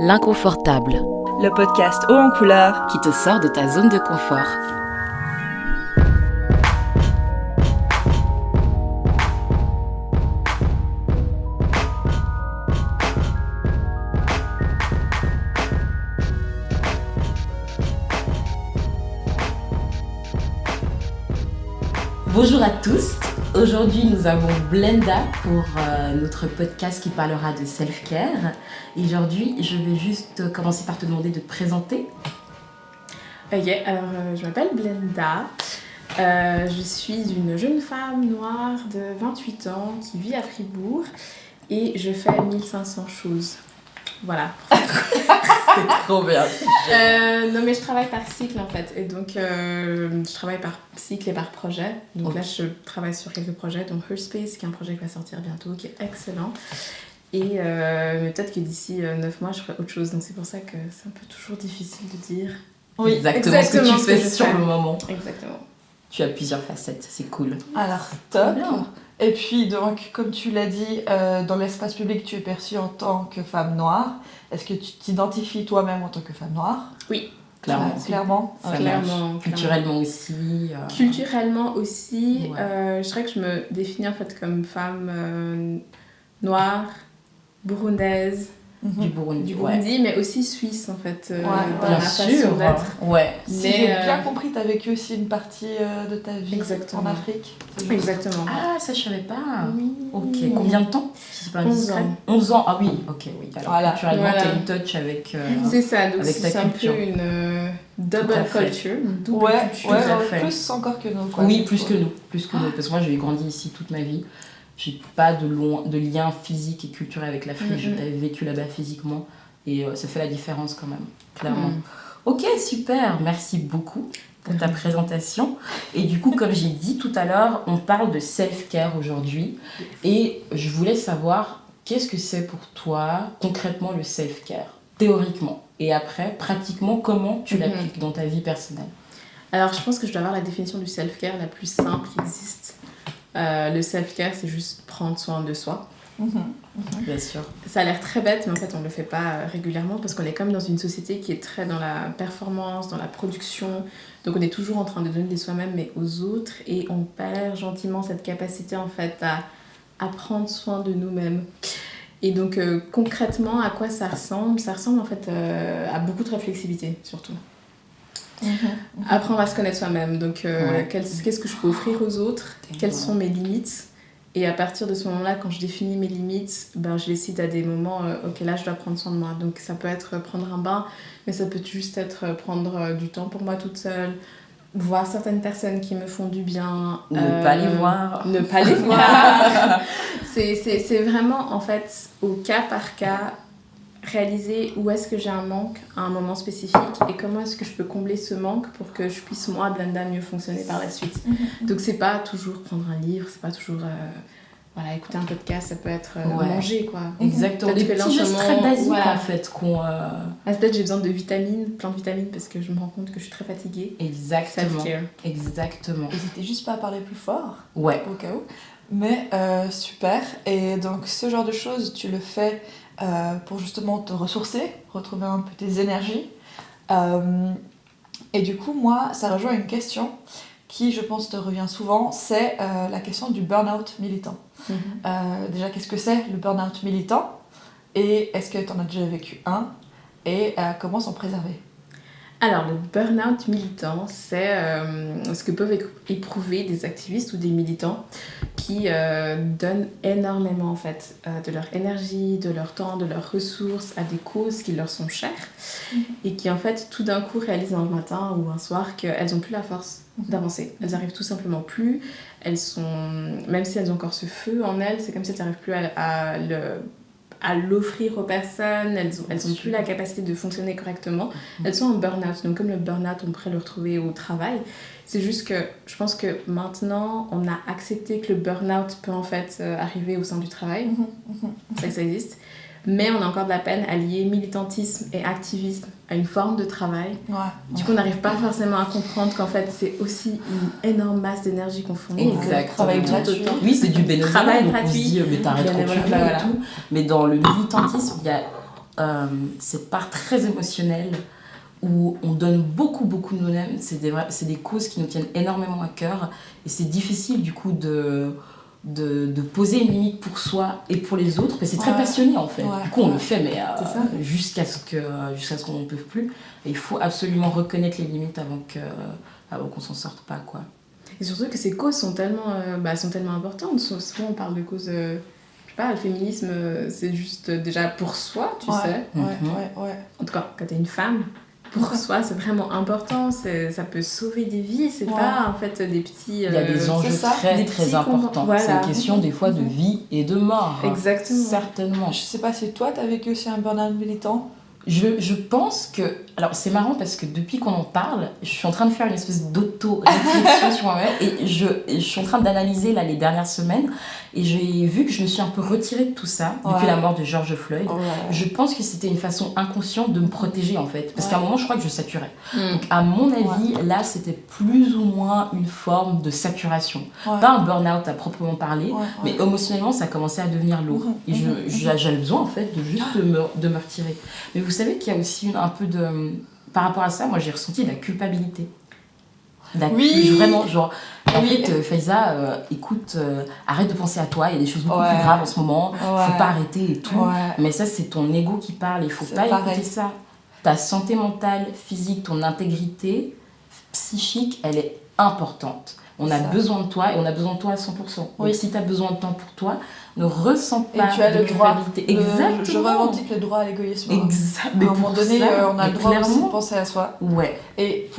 L'inconfortable, Le podcast haut en couleur. qui te sort de ta zone de confort. Bonjour à tous, aujourd'hui nous avons Blenda pour notre podcast qui parlera de self-care. Et aujourd'hui je vais juste commencer par te demander de te présenter. Ok, alors je m'appelle Blenda, je suis une jeune femme noire de 28 ans qui vit à Fribourg et je fais 1500 choses. Voilà. C'est trop bien. Non mais je travaille par cycle en fait et donc je travaille par cycle et par projet. Donc Ok. là je travaille sur quelques projets, dont Herspace qui est un projet qui va sortir bientôt, qui est excellent. Et mais peut-être que d'ici 9 mois je ferai autre chose, donc c'est pour ça que c'est un peu toujours difficile de dire. Oui, Exactement ce que exactement tu ce que fais je sur fais. le moment. Exactement. Tu as plusieurs facettes, c'est cool. alors top. Bien. Et puis donc, comme tu l'as dit, dans l'espace public, tu es perçue en tant que femme noire. Est-ce que tu t'identifies toi-même en tant que femme noire? Clairement. Clairement. Ça Clairement, marche. Culturellement aussi. Culturellement aussi, Ouais. je dirais que je me définis en fait comme femme noire, burundaise, Du Burundi. du Ouais. Burundi, mais aussi suisse en fait, dans Bien la sûr. façon d'être. Ouais. Si Mais, j'ai bien compris, tu as vécu aussi une partie de ta vie Exactement. en Afrique. C'est juste- Exactement. Ah, ça je savais pas. Oui. Ok. Combien de temps, si c'est pas 11 indiscret? ans. 11 ans. Ah oui, ok, oui. Alors, Voilà. culturellement, Voilà. t'as une touch avec... C'est ça, donc avec ta c'est un culture. peu une Tout à double fait. culture, une double Ouais, culture. ouais, Tout à fait. plus encore que nous. Quoi, Oui, du plus coup. que nous. Plus que nous. Parce que moi, j'ai grandi ici toute ma vie. J'ai pas de lien physique et culturel avec l'Afrique. Mhm. J'ai vécu là-bas physiquement. Et ça fait la différence quand même, clairement. Mm. Ok, super. Merci beaucoup pour ta présentation. Et du coup, comme j'ai dit tout à l'heure, on parle de self-care aujourd'hui. Et je voulais savoir, qu'est-ce que c'est pour toi, concrètement, le self-care, théoriquement? Et après, pratiquement, comment tu Mhm. l'appliques dans ta vie personnelle? Alors, je pense que je dois avoir la définition du self-care la plus simple qui existe. Le self-care, c'est juste prendre soin de soi. Mhm. Bien sûr. Ça a l'air très bête, mais en fait, on ne le fait pas régulièrement parce qu'on est comme dans une société qui est très dans la performance, dans la production. Donc, on est toujours en train de donner de soi-même, mais aux autres. Et on perd gentiment cette capacité, en fait, à prendre soin de nous-mêmes. Et donc, concrètement, à quoi ça ressemble? Ça ressemble, en fait, à beaucoup de réflexivité, surtout. Apprendre à se connaître soi-même. Donc, Ouais. qu'est-ce que je peux offrir aux autres? Quelles sont mes limites? Et à partir de ce moment-là, quand je définis mes limites, ben, je décide à des moments, ok, là, je dois prendre soin de moi. Donc, ça peut être prendre un bain, mais ça peut juste être prendre du temps pour moi toute seule, voir certaines personnes qui me font du bien. Ne pas les voir. Ne pas les voir. C'est vraiment, en fait, au cas par cas, réaliser où est-ce que j'ai un manque à un moment spécifique et comment est-ce que je peux combler ce manque pour que je puisse, moi, Blenda, mieux fonctionner par la suite. Donc, c'est pas toujours prendre un livre, c'est pas toujours voilà, écouter un podcast, ça peut être Ouais. manger, quoi. Exactement. Des Peut-être que là, en petits ce gestes moment, très basiques, voilà. en fait, qu'on... Ah, peut-être j'ai besoin de vitamines, plein de vitamines, parce que je me rends compte que je suis très fatiguée. Exactement. Self-care. Exactement. N'hésitez juste pas à parler plus fort, Ouais. au cas où. Mais super. Et donc, ce genre de choses, tu le fais pour justement te ressourcer, retrouver un peu tes énergies. Et du coup, moi, ça rejoint une question qui, je pense, te revient souvent, c'est la question du burn-out militant. Déjà, qu'est-ce que c'est le burn-out militant? Et est-ce que tu en as déjà vécu un? Et comment s'en préserver? Alors, le burn-out militant, c'est ce que peuvent éprouver des activistes ou des militants qui donnent énormément en fait, de leur énergie, de leur temps, de leurs ressources à des causes qui leur sont chères et qui en fait tout d'un coup réalisent un matin ou un soir qu'elles n'ont plus la force d'avancer. Elles n'arrivent tout simplement plus. Elles sont, même si elles ont encore ce feu en elles, c'est comme si elles n'arrivent plus à l'offrir aux personnes, elles ont plus la capacité de fonctionner correctement, elles sont en burn-out. Donc comme le burn-out, on pourrait le retrouver au travail. C'est juste que je pense que maintenant, on a accepté que le burn-out peut en fait arriver au sein du travail. C'est vrai que ça existe. mais on a encore de la peine à lier militantisme et activisme à une forme de travail. Du coup, on n'arrive pas forcément à comprendre qu'en fait, c'est aussi une énorme masse d'énergie qu'on fournit. Exact. Travail gratuit. Oui, c'est du bénévolat. Travail donc on se gratuit. dit, mais t'arrêtes quand tu veux Voilà. et tout. Mais dans le militantisme, il y a cette part très émotionnelle où on donne beaucoup de nous-mêmes. C'est des causes qui nous tiennent énormément à cœur. Et c'est difficile, du coup, de poser une limite pour soi et pour les autres, mais c'est très passionné en fait. Du coup on le fait, mais jusqu'à ce qu'on n'en peut plus. Et il faut absolument reconnaître les limites avant qu'on s'en sorte pas, quoi. Et surtout que ces causes sont tellement importantes. Souvent on parle de causes, je sais pas, le féminisme c'est juste déjà pour soi, tu sais. En tout cas quand t'es une femme, pour soi c'est vraiment important, ça peut sauver des vies, c'est pas en fait des petits... Il y a des enjeux très importants. Voilà. C'est une question des fois de vie et de mort. Exactement. Certainement. Je sais pas si toi t'as vécu aussi un burn-out militant. Je pense que... Alors, c'est marrant parce que depuis qu'on en parle, je suis en train de faire une espèce d'auto-réflexion sur moi-même et je suis en train d'analyser là, les dernières semaines et j'ai vu que je me suis un peu retirée de tout ça depuis la mort de George Floyd. Je pense que c'était une façon inconsciente de me protéger en fait. Parce qu'à un moment, je crois que je saturais. Donc, à mon avis, là, c'était plus ou moins une forme de saturation. Pas un burn-out à proprement parler, mais émotionnellement, ça commençait à devenir lourd. Et j'avais besoin en fait de juste de me retirer. Mais vous savez qu'il y a aussi un peu de... Par rapport à ça, moi j'ai ressenti de la culpabilité. Vraiment, genre... En fait, Faiza, écoute, arrête de penser à toi, il y a des choses beaucoup plus graves en ce moment, faut pas arrêter et tout. Mais ça, c'est ton ego qui parle, il faut pas écouter ça. Ta santé mentale, physique, ton intégrité psychique, elle est importante. On a besoin de toi et on a besoin de toi à 100%. Donc si tu as besoin de temps pour toi, ne ressens pas et tu as le droit Exactement. Je revendique le droit à l'égoïsme. Exactement. À un moment donné, on a le droit aussi de penser à soi. Et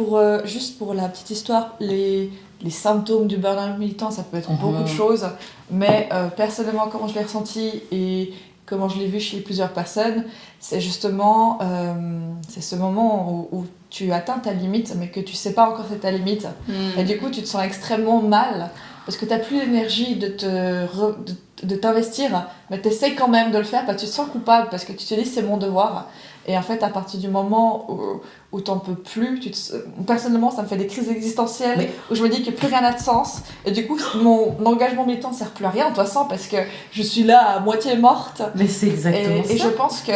juste pour la petite histoire, les symptômes du burn-out militant, ça peut être beaucoup de choses, mais personnellement, comment je l'ai ressenti et comment je l'ai vu chez plusieurs personnes, c'est justement c'est ce moment où tu atteins ta limite, mais que tu sais pas encore c'est ta limite. Et du coup, tu te sens extrêmement mal parce que tu n'as plus l'énergie de t'investir, mais tu essaies quand même de le faire parce que tu te sens coupable, parce que tu te dis c'est mon devoir. Et en fait, à partir du moment où tu n'en peux plus, personnellement, ça me fait des crises existentielles où je me dis que plus rien n'a de sens. Et du coup, mon engagement militant ne sert plus à rien, de toute façon, parce que je suis là à moitié morte. Mais c'est exactement ça. Et je pense que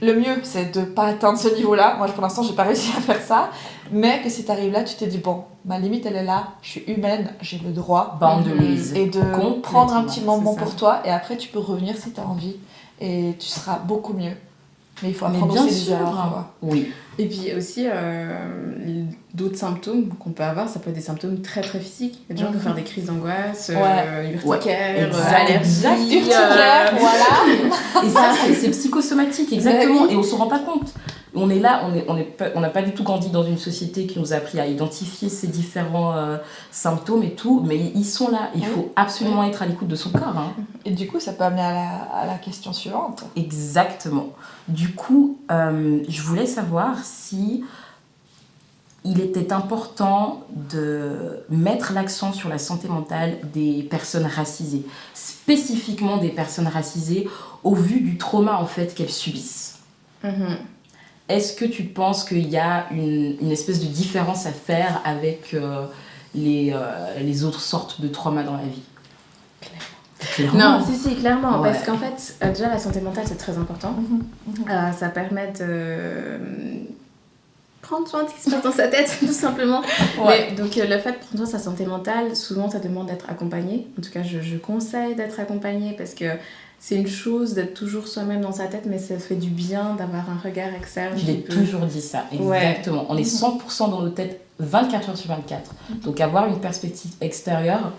le mieux, c'est de ne pas atteindre ce niveau-là. Moi, pour l'instant, je n'ai pas réussi à faire ça. Mais que si tu arrives là, tu te dis, bon, ma limite, elle est là, je suis humaine, j'ai le droit. Et de prendre un petit moment pour toi. Et après, tu peux revenir si tu as envie. Et tu seras beaucoup mieux. Mais il faut apprendre aussi les erreurs. Oui. Et puis aussi, d'autres symptômes qu'on peut avoir, ça peut être des symptômes très très physiques. Il y a des gens qui peuvent faire des crises d'angoisse, urticaire, allergie. Urticaire, voilà. Et ça, c'est psychosomatique, exactement. Et on se rend pas compte. On est là, on n'a pas du tout grandi dans une société qui nous a appris à identifier ces différents symptômes et tout, mais ils sont là. Il faut absolument être à l'écoute de son corps. Hein. Et du coup, ça peut amener à la question suivante. Exactement. Du coup, je voulais savoir si il était important de mettre l'accent sur la santé mentale des personnes racisées, spécifiquement des personnes racisées, au vu du trauma en fait qu'elles subissent. Est-ce que tu penses qu'il y a une espèce de différence à faire avec les autres sortes de traumas dans la vie ? Clairement. Non, si, clairement. Parce qu'en fait, déjà, la santé mentale, c'est très important. Ça permet de prendre soin de ce qui se passe dans sa tête, tout simplement. Mais, donc, le fait de prendre soin de sa santé mentale, souvent, ça demande d'être accompagné. En tout cas, je conseille d'être accompagné parce que c'est une chose d'être toujours soi-même dans sa tête, mais ça fait du bien d'avoir un regard externe. Je l'ai toujours dit ça, exactement. On est 100% dans nos têtes 24 heures sur 24. Donc avoir une perspective extérieure,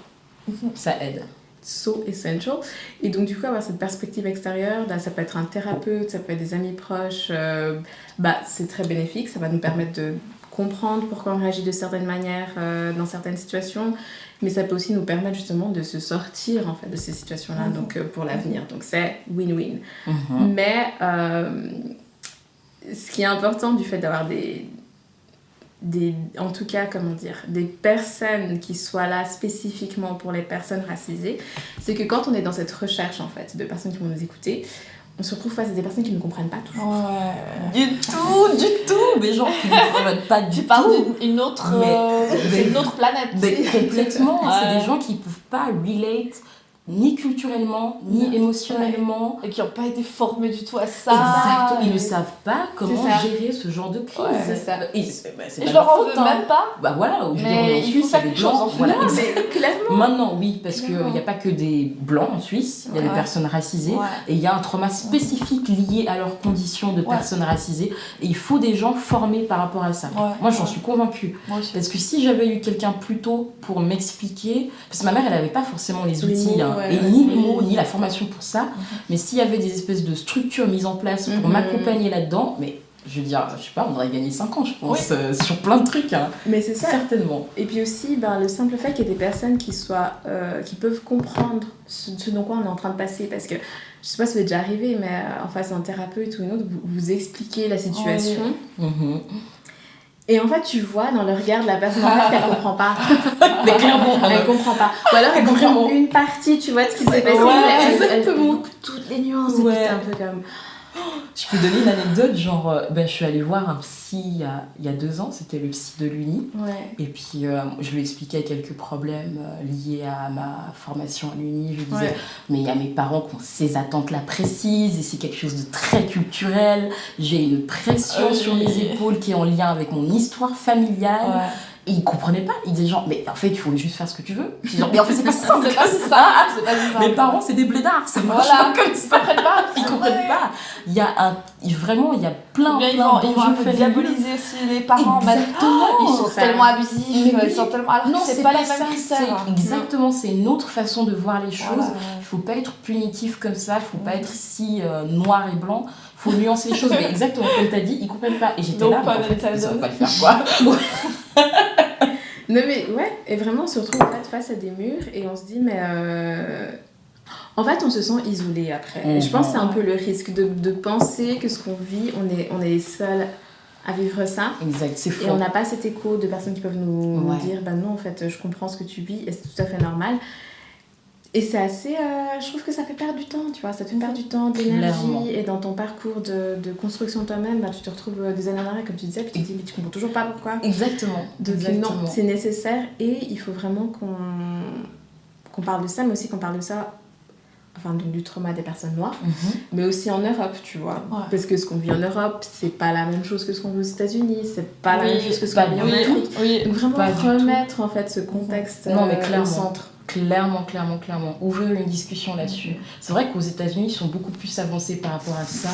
ça aide. So essential. Et donc du coup, avoir cette perspective extérieure, ça peut être un thérapeute, ça peut être des amis proches, c'est très bénéfique, ça va nous permettre de comprendre pourquoi on réagit de certaines manières dans certaines situations, mais ça peut aussi nous permettre justement de se sortir en fait de ces situations-là, donc pour l'avenir. Donc c'est win-win. Mais ce qui est important du fait d'avoir en tout cas, des personnes qui soient là spécifiquement pour les personnes racisées, c'est que quand on est dans cette recherche en fait de personnes qui vont nous écouter, on se retrouve face à des personnes qui ne comprennent pas tout. Ouais. Du tout. Des gens qui ne comprennent pas du Tu tout. parles d'une autre... c'est une autre planète. Mais complètement. C'est Ouais. des gens qui ne peuvent pas relate ni culturellement, ni émotionnellement. Et qui n'ont pas été formés du tout à ça. Exactement. Ils ne savent pas comment C'est ça. gérer ce genre de crise. Ouais, c'est ça. Et c'est Et pas je leur en faute, veux hein. même pas. Bah voilà, je veux dire, Mais en il faut Suisse, il y a faire des quelque chose, blancs. en fait. Voilà, Non, mais clairement. Maintenant, oui, parce qu'il Clairement. n'y a pas que des blancs en Suisse, il y a des Ouais. personnes racisées, Ouais. et il y a un trauma spécifique lié à leurs conditions de Ouais. personnes racisées, et il faut des gens formés par rapport à ça. Ouais. Moi, j'en Ouais. suis convaincue. Moi aussi. Parce que si j'avais eu quelqu'un plus tôt pour m'expliquer, parce que ma mère, elle n'avait pas forcément les Les outils, mots, hein, ouais. et ni les mots, ni la formation pour ça, mais s'il y avait des espèces de structures mises en place pour Mhm. m'accompagner là-dedans, mais je veux dire, je sais pas, on aurait gagné 5 ans, je pense, sur plein de trucs, hein. Mais c'est ça. Certainement. Et puis aussi, le simple fait qu'il y ait des personnes qui peuvent comprendre ce dont quoi on est en train de passer. Parce que, je sais pas si ça vous est déjà arrivé, mais en face d'un thérapeute ou une autre, vous expliquez la situation. Mhm. Et en fait, tu vois dans le regard de la personne en face qu'elle comprend pas. Mais clairement, Elle comprend pas. Ou alors elle comprend Vraiment. une partie, tu vois, de ce qui s'est passé. Ouais, mais elle exactement. loupe toutes les nuances. Et Ouais. puis t'es un peu comme... je peux donner une anecdote, genre, je suis allée voir un psy il y a 2 ans, c'était le psy de l'Uni, Ouais. et puis je lui expliquais quelques problèmes liés à ma formation à l'Uni, je lui disais, Ouais. mais il y a mes parents qui ont ces attentes-là précises, et c'est quelque chose de très culturel, j'ai une pression Oui. sur mes épaules qui est en lien avec mon histoire familiale, Ouais. et ils comprenaient pas, ils disaient genre, mais en fait, il faut juste faire ce que tu veux. Je dis genre, mais en fait, c'est pas ça, C'est pas ça. C'est pas ça. Mes parents, c'est des blédards, ça marche Voilà. pas comme ça. Ils comprennent pas. Ils comprennent pas. Il y a vraiment, il y a plein, Ou bien plein ils vont un peu d'enjeux diaboliser aussi les parents. Exactement. Ils sont Ça. tellement abusifs, Mais oui. ils sont tellement... Alors Non, que c'est pas les mêmes ça, critères. c'est exactement, c'est une autre façon de voir les choses. Voilà. Il faut pas être punitif comme ça, il faut pas être si noir et blanc. Il faut nuancer les choses. Mais exactement, comme tu as dit, ils comprennent pas. Et j'étais No là, mais pun en fait, ils intended. savent pas le faire quoi. Non mais ouais, et vraiment on se retrouve en fait face à des murs et on se dit mais en fait on se sent isolé après. Et je pense que c'est un peu le risque de penser que ce qu'on vit, on est les seuls à vivre ça. Exact, c'est faux. Et on n'a pas cet écho de personnes qui peuvent nous Ouais. dire bah non en fait je comprends ce que tu vis et c'est tout à fait normal. Et c'est assez, je trouve que ça fait perdre du temps, tu vois, ça te fait perdre du temps, de Clairement. l'énergie et dans ton parcours de construction de toi-même, tu te retrouves des années en arrière comme tu disais, puis tu te dis mais tu comprends toujours pas pourquoi. Exactement. Donc Exactement. non, c'est nécessaire et il faut vraiment qu'on parle de ça, mais aussi qu'on parle de ça, enfin donc du trauma des personnes noires, Mhm. mais aussi en Europe, tu vois. Ouais. Parce que ce qu'on vit en Europe, c'est pas la même chose que ce qu'on vit aux États-Unis, c'est pas la Oui, même chose que ce pas qu'on vit en du Afrique. Oui. Donc vraiment Pas du tout. remettre en fait ce contexte Non, mais au clairement. centre. Clairement. Ouvrir une discussion là-dessus. C'est vrai qu'aux États-Unis, ils sont beaucoup plus avancés par rapport à ça.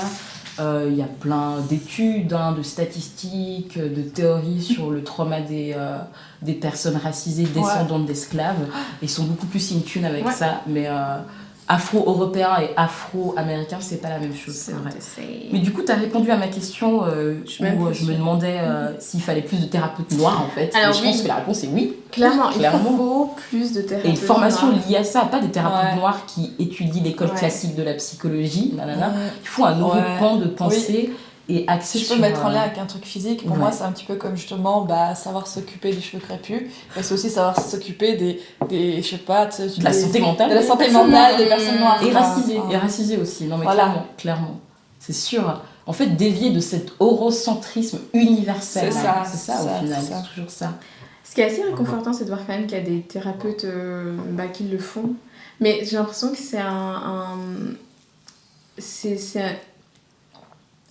Il y a plein d'études, de statistiques, de théories sur le trauma des personnes racisées descendantes d'esclaves. Ils sont beaucoup plus in tune avec Ouais. ça. Mais afro-européens et afro-américains, c'est pas la même chose, c'est vrai. Mais du coup, tu as répondu à ma question suis même où plus je me sûre. demandais s'il fallait plus de thérapeutes noirs en fait. Alors Et je pense oui. que la réponse est oui. Clairement, Clairement. il faut plus de thérapeutes. Et une formation noirs. liée à ça, pas des thérapeutes Ouais. noirs qui étudient l'école Ouais. classique de la psychologie, nanana. Ouais. Il faut un nouveau Ouais. pan de pensée et axé Si je peux sur... mettre en lien avec un truc physique, pour ouais. moi c'est un petit peu comme justement savoir s'occuper des cheveux crépus, mais c'est aussi savoir s'occuper des je sais pas, tu sais, de la santé mentale. de la santé Personnes mentale noires. des personnes noires. Et Enfin, racisées, enfin, et racisées aussi. Non mais Voilà. clairement. C'est sûr. En fait, dévier de cet eurocentrisme universel. C'est ça, C'est ça c'est au ça, final, c'est ça. c'est toujours ça. Ce qui est assez réconfortant, c'est de voir quand même qu'il y a des thérapeutes qui le font. Mais j'ai l'impression que c'est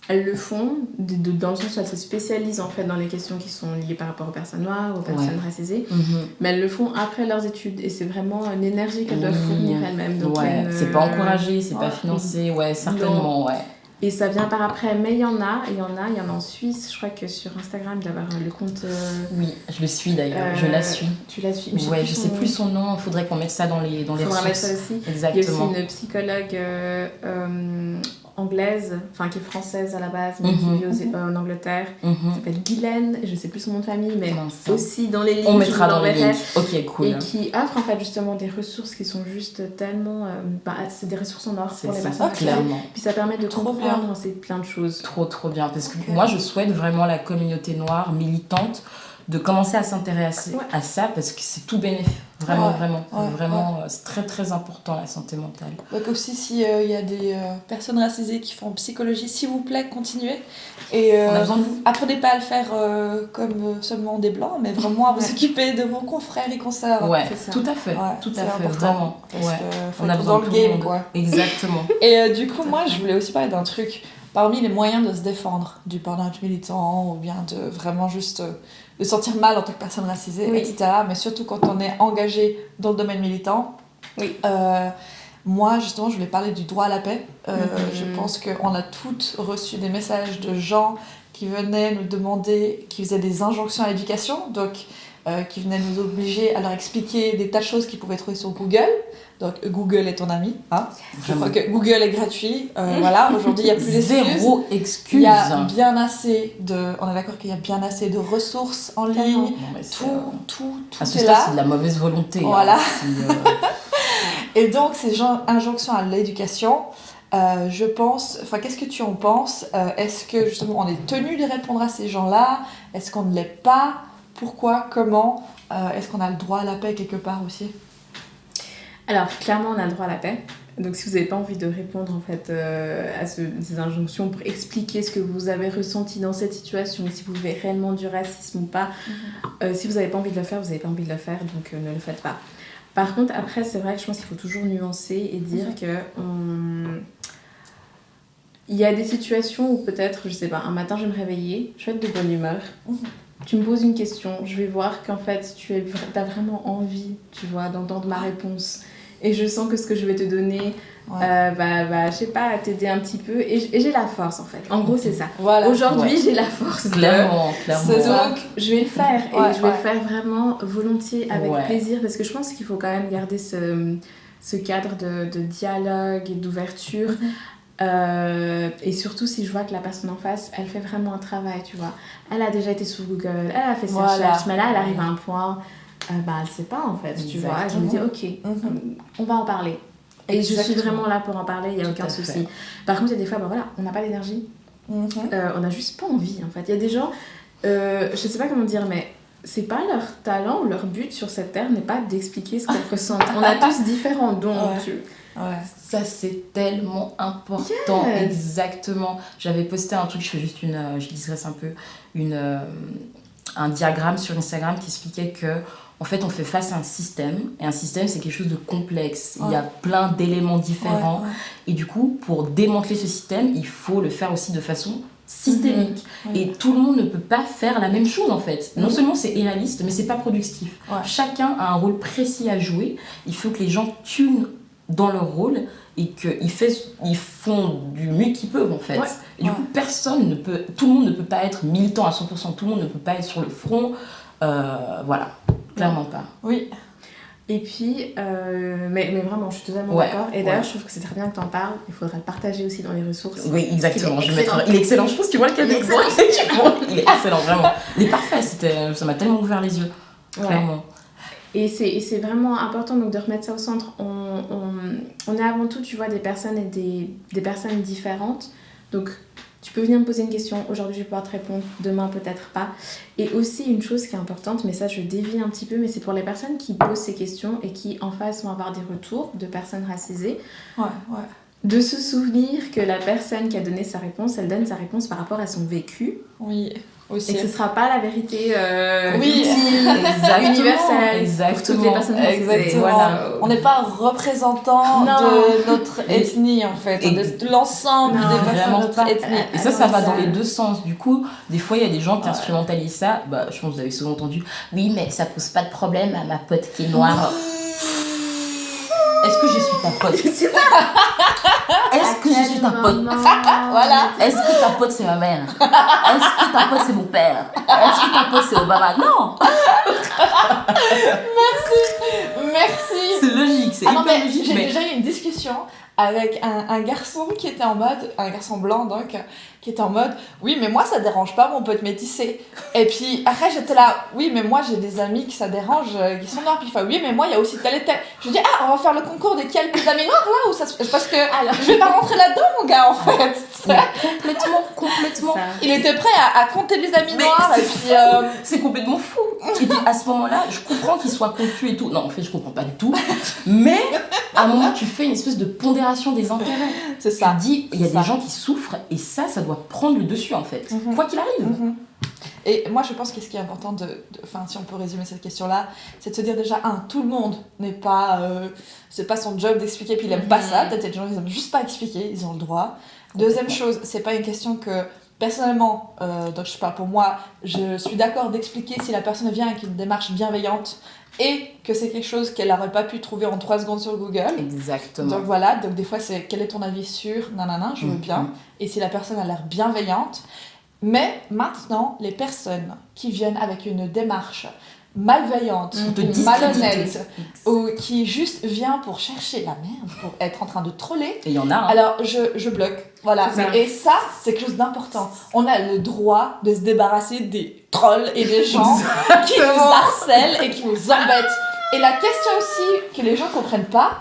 elles le font dans le sens où elles se spécialisent en fait dans les questions qui sont liées par rapport aux personnes noires, aux personnes Ouais. racisées. Mhm. Mais elles le font après leurs études et c'est vraiment une énergie qu'elles doivent fournir elles-mêmes. Donc il y a Ouais, une- c'est pas encouragé, c'est pas ouais. financé, ouais, certainement, ouais. Et ça vient par après, mais il y en a en Suisse. Je crois que sur Instagram, il doit y avoir le compte. Oui, je le suis d'ailleurs, je la suis. Tu la suis? Ouais, je sais plus son nom, il faudrait qu'on mette ça dans les Faudra mettre ça ressources. aussi. Il y a Exactement. aussi une psychologue anglaise, enfin qui est française à la base, mais qui vit en Angleterre. Elle Mhm. s'appelle Guylaine, je sais plus son nom de famille, mais Mince. aussi dans les lignes. On je mettra vous dans les l'enverrai. links. Ok, cool. Et qui offre en fait justement des ressources qui sont juste tellement. C'est des ressources en or C'est pour les ça, personnes racisées. clairement. Puis ça permet de Trop comprendre c'est plein de choses. Trop bien. Parce que Ok. moi, je souhaite vraiment la communauté noire militante de commencer à s'intéresser Ouais. à ça parce que c'est tout Vraiment, Ouais, vraiment. ouais, Vraiment, c'est très, très important, la santé mentale. Donc aussi, s'il y a des personnes racisées qui font psychologie, s'il vous plaît, continuez. Et On a besoin de vous. apprenez pas à le faire comme seulement des blancs, mais vraiment à vous Ouais. occuper de vos confrères et consoeurs. Ouais, c'est ça. tout à fait. Ouais, Tout c'est à fait, important, vraiment. Parce Ouais. que faut On a être besoin dans de le tout le game, monde. quoi. Exactement. Et du coup, moi, je voulais aussi parler d'un truc. Parmi les moyens de se défendre du burn-out militant, ou bien de vraiment juste de sentir mal en tant que personne racisée, Oui. etc. Mais surtout quand on est engagé dans le domaine militant. Oui. Moi, justement, je voulais parler du droit à la paix. Je Mhm. pense qu'on a toutes reçu des messages de gens qui venaient nous demander, qui faisaient des injonctions à l'éducation, donc qui venaient nous obliger à leur expliquer des tas de choses qu'ils pouvaient trouver sur Google. Donc Google est ton ami, hein. Je crois que Google est gratuit. Voilà, aujourd'hui, il n'y a plus d'excuses. Zéro Il excuse. y a bien assez de... On est d'accord qu'il y a bien assez de ressources en ligne. Non, mais c'est, Tout à ce est stade, là. c'est de la mauvaise volonté. Voilà. Hein. Et donc, ces injonctions à l'éducation, je pense... Enfin, qu'est-ce que tu en penses ? Est-ce que, justement, on est tenu de répondre à ces gens-là ? Est-ce qu'on ne l'est pas ? Pourquoi ? Comment ? Est-ce qu'on a le droit à la paix quelque part aussi ? Alors, clairement, on a le droit à la paix. Donc, si vous n'avez pas envie de répondre en fait, à ces injonctions pour expliquer ce que vous avez ressenti dans cette situation, si vous vivez réellement du racisme ou pas, si vous n'avez pas envie de le faire, vous n'avez pas envie de le faire, donc ne le faites pas. Par contre, après, c'est vrai que je pense qu'il faut toujours nuancer et dire que il y a des situations où peut-être, je sais pas, un matin je vais me réveiller, je vais être de bonne humeur. Tu me poses une question, je vais voir qu'en fait tu as vraiment envie, tu vois, d'entendre ma réponse. Et je sens que ce que je vais te donner, je sais pas, t'aider un petit peu. Et j'ai la force en fait. En gros, c'est ça. Voilà. Aujourd'hui, Ouais. j'ai la force. Clairement. C'est ça. Donc, je vais le faire. Et Ouais, je vais le faire vraiment volontiers, avec Ouais. plaisir. Parce que je pense qu'il faut quand même garder ce cadre de dialogue et d'ouverture. Et surtout si je vois que la personne en face, elle fait vraiment un travail, tu vois. Elle a déjà été sur Google, elle a fait ses recherches, mais là, elle arrive à un point... elle sait pas en fait, tu vois. Je me dis ok, on va en parler. Et je suis vraiment là pour en parler, il n'y a aucun souci. Par contre, il y a des fois, on n'a pas l'énergie, on n'a juste pas envie en fait. Il y a des gens, je sais pas comment dire, mais c'est pas leur talent ou leur but sur cette terre n'est pas d'expliquer ce qu'ils ressentent. On a tous différents dons. Ça, c'est tellement important. Yes. Exactement. J'avais posté un truc, je fais juste je digresse un peu, un diagramme sur Instagram qui expliquait que en fait, on fait face à un système, et un système, c'est quelque chose de complexe. Il y a plein d'éléments différents, et du coup, pour démanteler ce système, il faut le faire aussi de façon systémique. Et tout le monde ne peut pas faire la même chose, en fait. Non seulement c'est irréaliste, mais c'est pas productif. Chacun a un rôle précis à jouer. Il faut que les gens tunent dans leur rôle, et qu'ils font du mieux qu'ils peuvent, en fait. Et du coup, tout le monde ne peut pas être militant à 100%, tout le monde ne peut pas être sur le front. Voilà. Clairement pas. Oui. Et puis, mais vraiment, je suis totalement d'accord. Et d'ailleurs, je trouve que c'est très bien que tu en parles. Il faudra le partager aussi dans les ressources. Oui, exactement. Il est excellent. Je pense que tu vois lequel d'exemple. Il est excellent, vraiment. Il est parfait. Ça m'a tellement ouvert les yeux. Clairement. Et c'est vraiment important donc, de remettre ça au centre. On est avant tout, tu vois, des personnes et des personnes différentes. Donc, tu peux venir me poser une question, aujourd'hui je vais pouvoir te répondre, demain peut-être pas. Et aussi une chose qui est importante, mais ça je dévie un petit peu, mais c'est pour les personnes qui posent ces questions et qui en face vont avoir des retours de personnes racisées. De se souvenir que la personne qui a donné sa réponse, elle donne sa réponse par rapport à son vécu. Oui, aussi. Et que ce ne sera pas la vérité universelle pour toutes les personnes racisées. Exactement. Voilà. On n'est pas représentant de notre ethnie en fait, de l'ensemble des personnes de notre ethnie. Et ça va dans les deux sens. Du coup, des fois, il y a des gens qui instrumentalisent ça. Je pense que vous avez souvent entendu. Oui, mais ça pose pas de problème à ma pote qui est noire. Est-ce que je suis ta pote? Est-ce que je suis ta pote? Voilà. Est-ce que ta pote c'est ma mère? Est-ce que ta pote c'est mon père? Est-ce que ta pote c'est Obama? Non. Merci. C'est logique, c'est hyper logique. J'ai déjà eu une discussion avec un garçon qui était en mode, un garçon blanc donc, qui était en mode, oui mais moi ça dérange pas mon pote métissé. Et puis après j'étais là, oui mais moi j'ai des amis qui ça dérange, qui sont noirs, puis il fait, oui mais moi il y a aussi tel et tel. Je dis, on va faire le concours de qui a le plus d'amis noirs là, ou ça, parce que alors, je vais pas rentrer là-dedans mon gars en fait. Mais complètement. Ça. Il était prêt à compter les amis Mais noirs et puis... C'est complètement fou. Et puis à ce moment-là, je comprends qu'il soit confus et tout. Non, en fait, je comprends pas du tout. Mais à un moment, tu fais une espèce de pondération des intérêts. C'est Tu ça. te dis, il y a C'est ça. des gens qui souffrent et ça doit prendre le dessus en fait. Mhm. Quoi qu'il arrive. Mhm. Et moi, je pense que ce qui est important, enfin, si on peut résumer cette question-là, c'est de se dire déjà, tout le monde n'est pas... c'est pas son job d'expliquer, puis il aime pas ça. Peut-être des gens, ils aiment juste pas expliquer, ils ont le droit. Deuxième chose, c'est pas une question que, personnellement, donc je parle pour moi, je suis d'accord d'expliquer si la personne vient avec une démarche bienveillante et que c'est quelque chose qu'elle n'aurait pas pu trouver en 3 secondes sur Google. Exactement. Donc voilà, donc des fois c'est quel est ton avis sur nanana, je veux bien. Mhm. Et si la personne a l'air bienveillante. Mais maintenant, les personnes qui viennent avec une démarche malveillante, De ou discréditer. malhonnête, ou qui juste vient pour chercher la merde, pour être en train de troller, Et il y en a. Hein. alors je bloque. Voilà. C'est ça. Et ça, c'est quelque chose d'important. On a le droit de se débarrasser des trolls et des gens qui nous harcèlent et qui nous embêtent. Et la question aussi que les gens comprennent pas,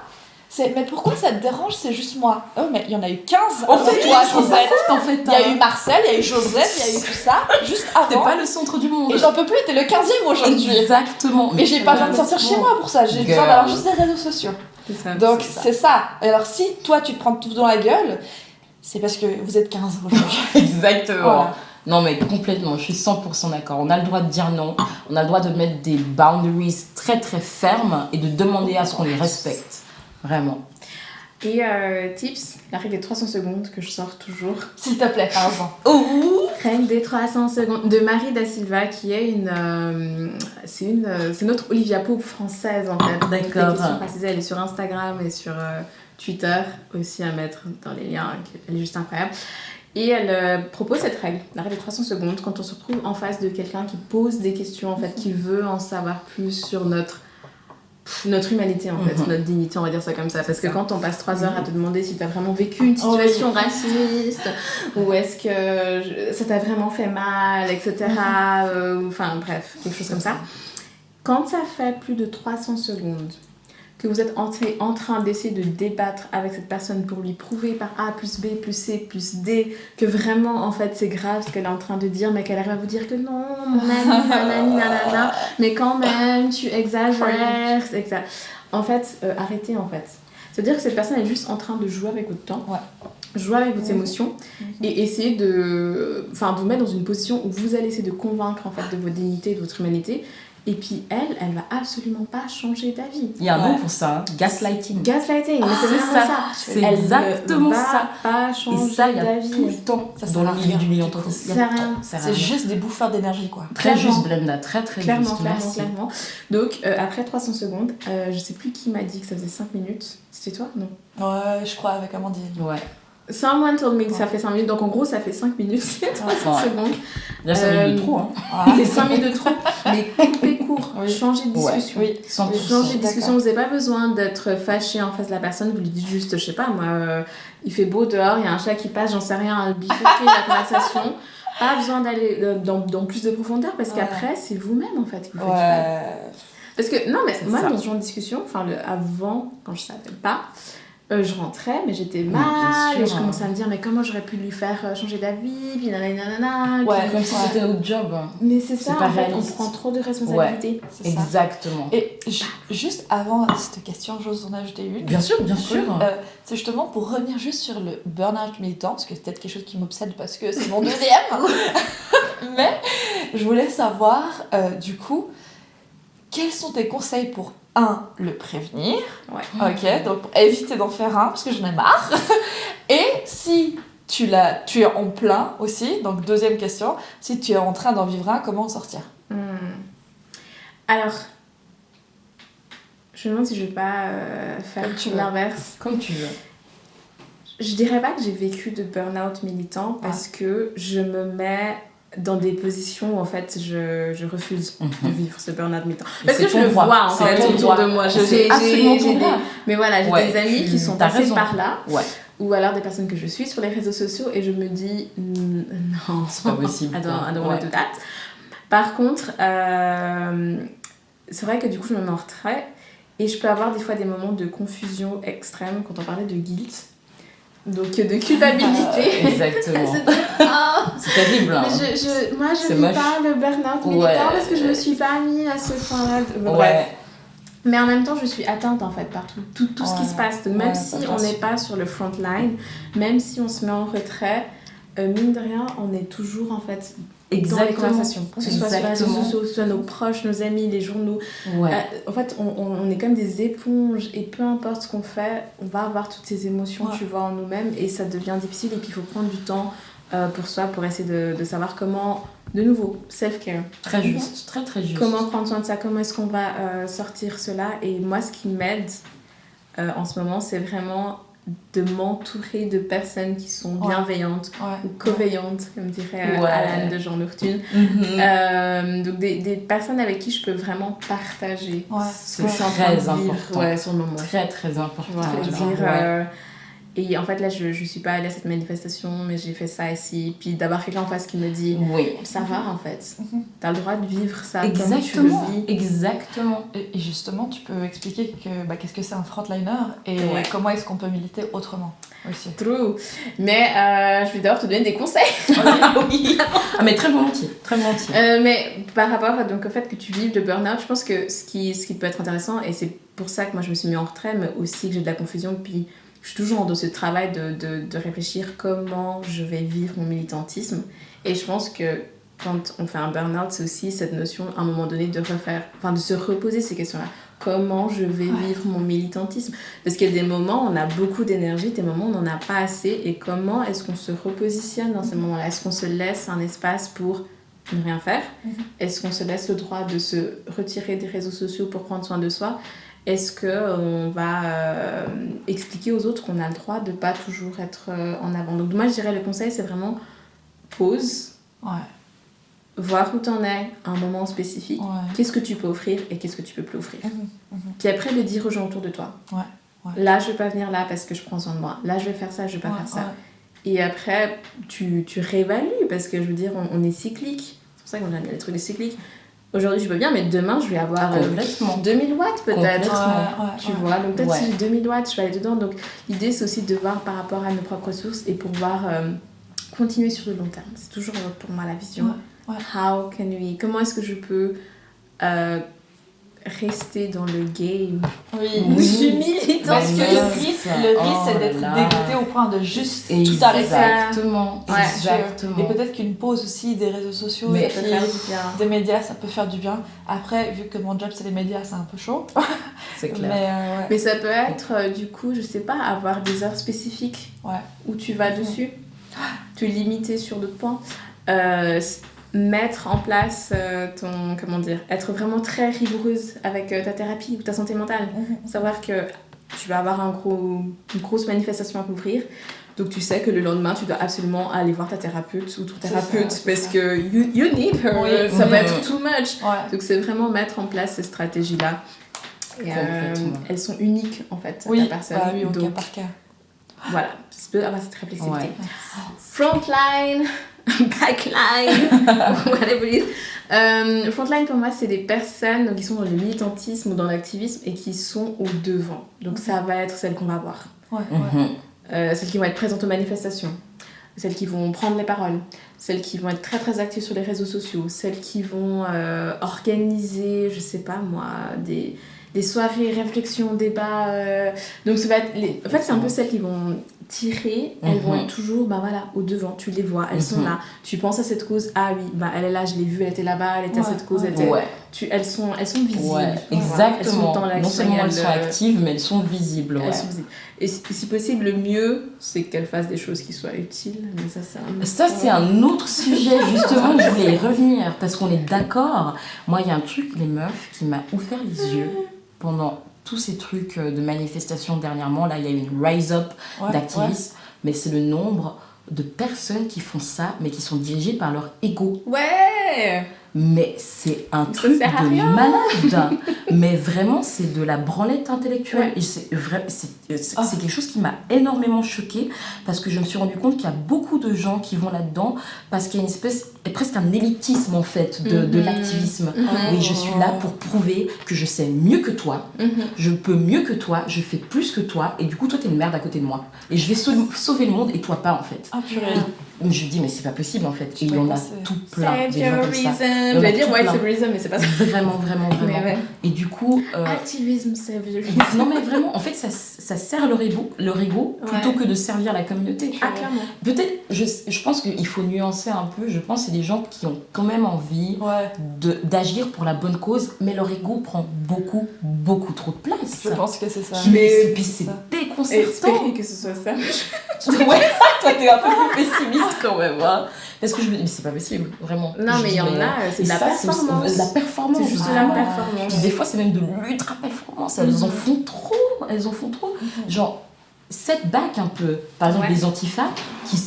c'est mais pourquoi ça te dérange, c'est juste moi. Oh mais il y en a eu 15 En avant fait, toi, je trouve ça Josette. fou, en fait. Il y a eu Marcel, il y a eu Josette, il y a eu tout ça, juste T'es avant. pas le centre du monde. Et j'en peux plus, t'es le 15e aujourd'hui. Exactement. Mais j'ai pas besoin de sortir chez moi pour ça, j'ai besoin d'avoir juste des réseaux sociaux. C'est ça. Donc c'est ça. c'est ça. Et alors si toi tu te prends tout dans la gueule, c'est parce que vous êtes 15 aujourd'hui. Exactement. Voilà. Non mais complètement, je suis 100% d'accord. On a le droit de dire non, on a le droit de mettre des boundaries très très fermes et de demander à ce qu'on les respecte. Vraiment. Et tips, la règle des 300 secondes que je sors toujours. S'il te plaît, par exemple. Oh. Règle des 300 secondes de Marie da Silva qui est c'est notre Olivia Pope française en fait. D'accord. Des questions précisées, elle est sur Instagram et sur Twitter aussi à mettre dans les liens, elle est juste incroyable. Et elle propose cette règle, la règle des 300 secondes, quand on se retrouve en face de quelqu'un qui pose des questions en fait, qui veut en savoir plus sur notre humanité en fait, notre dignité, on va dire ça comme ça. Parce que quand on passe 3 heures à te demander si t'as vraiment vécu une situation raciste, ou est-ce que ça t'a vraiment fait mal, etc. Enfin bref, quelque chose comme ça. Quand ça fait plus de 300 secondes que vous êtes en train d'essayer de débattre avec cette personne pour lui prouver par A plus B plus C plus D que vraiment en fait c'est grave ce qu'elle est en train de dire, mais qu'elle arrive à vous dire que non mon ami nanani nanana, mais quand même tu exagères, c'est que ça. En fait arrêtez en fait, c'est à dire que cette personne est juste en train de jouer avec votre temps, jouer avec vos émotions et essayer de vous mettre dans une position où vous allez essayer de convaincre en fait de votre dignité et de votre humanité. Et puis elle va absolument pas changer d'avis. Il y a un nom pour ça, hein. Gaslighting. Gaslighting, mais c'est c'est vraiment ça. ça. C'est Elle exactement ne va ça. pas Et changer ça, il y a d'avis. tout le temps Ça dans sert le à milieu rien. du militantisme. Ça sert à rien. C'est juste des bouffeurs d'énergie, quoi. Très Clairement. juste, Blenda, très très Clairement, juste. Merci. clairement. Donc, après 300 secondes, je sais plus qui m'a dit que ça faisait 5 minutes. C'était toi? Non. Ouais, je crois, avec Amandine. Ouais. Someone told me que ça fait 5 minutes. Donc, en gros, ça fait 5 minutes. C'est 300 Ouais. secondes. Là, ça minutes de trop, hein. Les 5 minutes de trop. Mais coupez court. Oui. Changez de discussion. Oui. 100%. Changer de discussion, D'accord. vous n'avez pas besoin d'être fâché en face de la personne, vous lui dites juste, je sais pas moi, il fait beau dehors, il y a un chat qui passe, j'en sais rien, bifurquer la conversation. Pas besoin d'aller dans plus de profondeur parce qu'après, c'est vous-même en fait qui vous faites du mal. Ouais. Parce que, non, mais C'est moi, ça. dans ce genre de discussion, avant, quand je savais pas, je rentrais, mais j'étais bien mal, sûr, et je commençais à me dire, mais comment j'aurais pu lui faire changer d'avis, puis nanana, Ouais. puis- Comme si c'était notre job. hein. Mais c'est ça, C'est pas en fait, réaliste. on prend trop de responsabilités. C'est ça. Exactement. Et juste avant cette question, j'ose en ajouter une. Bien sûr, bien sûr. C'est justement pour revenir juste sur le burn-out militant, parce que c'est peut-être quelque chose qui m'obsède parce que c'est mon deuxième. Mais je voulais savoir, du coup, quels sont tes conseils pour, le prévenir. Ouais. Ok, donc pour éviter d'en faire un, parce que j'en ai marre. Et si tu es en plein aussi, donc deuxième question, si tu es en train d'en vivre un, comment en sortir? Alors, je me demande si je vais pas faire Comme tu veux. l'inverse. Comme tu veux. Je dirais pas que j'ai vécu de burn-out militant parce que je me mets dans des positions où en fait je refuse de vivre ce burn-out militant. Parce c'est que je ton le droit. vois en C'est fait ton autour droit. de moi. C'est absolument ton droit. Mais voilà, j'ai Ouais, des amis tu- qui sont t'as passés raison. par là. Ouais. Ou alors des personnes que je suis sur les réseaux sociaux et je me dis non, C'est pas possible. I quoi. don't want to do that. Par contre, c'est vrai que du coup je me mets en retrait et je peux avoir des fois des moments de confusion extrême quand on parlait de guilt Donc de culpabilité. Exactement. Ah. C'est terrible. Hein. Moi, je C'est vis moche. pas le burn-out militant parce que je me suis pas mis à ce point-là. Bref. Mais en même temps, je suis atteinte en fait par tout ce qui se passe. Donc, même si on n'est pas sur le front line, même si on se met en retrait, mine de rien, on est toujours en fait dans les conversations. Que ce soit sur les réseaux sociaux, que ce soit nos proches, nos amis, les journaux. En fait, on est comme des éponges et peu importe ce qu'on fait, on va avoir toutes ces émotions, tu vois, en nous-mêmes et ça devient difficile et puis il faut prendre du temps pour soi, pour essayer de savoir comment, de nouveau, self-care. Très juste, très juste. Comment prendre soin de ça, comment est-ce qu'on va sortir cela. Et moi, ce qui m'aide en ce moment, c'est vraiment de m'entourer de personnes qui sont bienveillantes ou coveillantes, comme dirait Alan de Jean Nocturne. Donc des personnes avec qui je peux vraiment partager ce que je suis en train de vivre sur le moment. Très, très important. Et en fait, là, je suis pas allée à cette manifestation, mais j'ai fait ça ici. Puis d'avoir quelqu'un en face qui me dit ça va en fait. T'as le droit de vivre ça comme tu le vis. Exactement. Et justement, tu peux expliquer qu'est-ce que c'est un frontliner et comment est-ce qu'on peut militer autrement aussi. True. Mais je vais d'abord te donner des conseils. Oui. Ah, mais très volontiers. Très volontiers. Mais par rapport donc, au fait que tu vives de burn-out, je pense que ce qui peut être intéressant, et c'est pour ça que moi je me suis mis en retrait, mais aussi que j'ai de la confusion, puis je suis toujours dans ce travail de réfléchir comment je vais vivre mon militantisme. Et je pense que quand on fait un burn-out, c'est aussi cette notion, à un moment donné, de se reposer ces questions-là. Comment je vais vivre mon militantisme? Parce qu'il y a des moments où on a beaucoup d'énergie, des moments où on n'en a pas assez. Et comment est-ce qu'on se repositionne dans ces moments-là? Est-ce qu'on se laisse un espace pour ne rien faire? Est-ce qu'on se laisse le droit de se retirer des réseaux sociaux pour prendre soin de soi? Est-ce qu'on va expliquer aux autres qu'on a le droit de ne pas toujours être en avant? Donc moi, je dirais le conseil, c'est vraiment pause, voir où tu en es à un moment spécifique, qu'est-ce que tu peux offrir et qu'est-ce que tu peux plus offrir. Puis après, le dire aux gens autour de toi. Là, je ne vais pas venir là parce que je prends soin de moi. Là, je vais faire ça, je ne vais pas faire ça. Et après, tu réévalues parce que je veux dire, on est cyclique. C'est pour ça qu'on a les trucs cycliques. Aujourd'hui, je peux bien, mais demain, je vais avoir 2000 watts peut-être. Tu vois, donc peut-être si j'ai 2000 watts, je vais aller dedans. Donc l'idée, c'est aussi de voir par rapport à nos propres ressources et pouvoir continuer sur le long terme. C'est toujours pour moi la vision. Comment est-ce que je peux rester dans le game? Je suis militante. Parce que le risque, c'est d'être dégoûté au point de juste tout arrêter. Exactement. Et peut-être qu'une pause aussi des réseaux sociaux, ça peut faire du bien. Des médias, ça peut faire du bien. Après, vu que mon job c'est les médias, c'est un peu chaud. C'est clair. Mais ça peut être, du coup, je sais pas, avoir des heures spécifiques où tu vas dessus, te limiter sur d'autres points. Mettre en place être vraiment très rigoureuse avec ta thérapie ou ta santé mentale. Savoir que tu vas avoir une grosse manifestation à couvrir, donc tu sais que le lendemain tu dois absolument aller voir ta thérapeute ou ton thérapeute parce que you need her, ça va être too much. Donc c'est vraiment mettre en place ces stratégies là et elles sont uniques en fait à ta personne. Au cas par cas. Voilà, tu peux avoir cette réflexivité. Frontline, backline, whatever it is. Frontline pour moi c'est des personnes qui sont dans le militantisme ou dans l'activisme et qui sont au devant. Donc ça va être celles qu'on va voir. Celles qui vont être présentes aux manifestations, celles qui vont prendre les paroles, celles qui vont être très très actives sur les réseaux sociaux, celles qui vont organiser, je sais pas moi, des soirées, réflexions, débats. Donc ça va être en fait c'est un peu celles qui vont tirer, elles vont être toujours au devant, tu les vois, elles sont là, tu penses à cette cause, elle est là, je l'ai vue, elle était là-bas, elle était à cette cause, elles sont visibles. Exactement. Elles sont dans l'action, non seulement elles sont actives, mais elles sont visibles. Elles sont visibles. Et si possible, le mieux, c'est qu'elles fassent des choses qui soient utiles. Mais ça, c'est un autre sujet, justement, je voulais y revenir, parce qu'on est d'accord. Moi, il y a un truc, les meufs, qui m'a ouvert les yeux pendant tous ces trucs de manifestations dernièrement. Là, il y a eu une rise up d'activistes, mais c'est le nombre de personnes qui font ça, mais qui sont dirigées par leur ego. ouais. Mais c'est un Ça truc sert à de rien. malade. Mais vraiment, c'est de la branlette intellectuelle. Ouais. Et c'est quelque chose qui m'a énormément choquée parce que je me suis rendu compte qu'il y a beaucoup de gens qui vont là-dedans parce qu'il y a une espèce, presque un élitisme en fait de l'activisme. Oui, je suis là pour prouver que je sais mieux que toi, je peux mieux que toi, je fais plus que toi et du coup, toi, t'es une merde à côté de moi. Et je vais sauver le monde et toi pas en fait. Ah, purée. Et je me dis, mais c'est pas possible en fait. Et il y en a tout plein. Des Save gens your comme ça. reason. Il y en Je a vais dire tout white plein. symbolism, mais c'est pas ça. Vraiment. Mais ouais. Et du coup... Activisme, save your reason. non mais vraiment, en fait, ça sert leur ego plutôt que de servir la communauté. Ah, clairement. Peut-être, je pense qu'il faut nuancer un peu. Je pense que c'est des gens qui ont quand même envie d'agir pour la bonne cause, mais leur ego prend beaucoup trop de place. Je pense que c'est ça. Mais puis c'est déconcertant. Espérer que ce soit ça. Ouais, toi t'es un peu plus pessimiste quand même. Hein. Parce que je me dis, mais c'est pas possible, vraiment. Non, mais il y en a, c'est de la performance. C'est de la performance. C'est juste de la performance. Puis des fois, c'est même de l'ultra performance. Elles en font trop. Genre, setback un peu. Par exemple, les Antifa